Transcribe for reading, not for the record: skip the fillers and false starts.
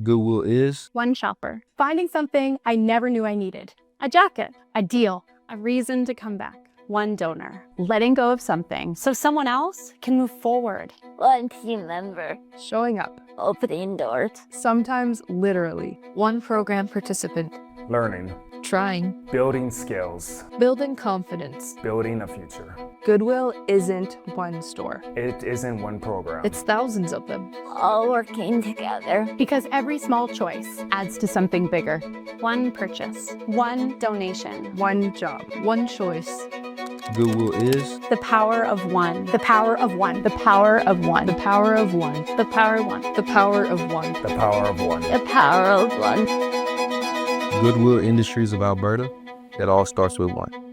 Goodwill is One shopper. Finding something I never knew I needed. A jacket. A deal. A reason to come back. One donor. Letting go of something so someone else can move forward. One team member. Showing up. Opening doors. Sometimes literally. One program participant. Learning. Trying. Building skills. Building confidence. Building a future. Goodwill isn't one store. It isn't one program. It's thousands of them. All working together. Because every small choice Adds to something bigger. one purchase. One donation. One job. One choice. Goodwill is The power of one. The power of one. The power of one. The power of one. The power of one. The power of one. The power of one. The power of one. Goodwill Industries of Alberta. It all starts with one.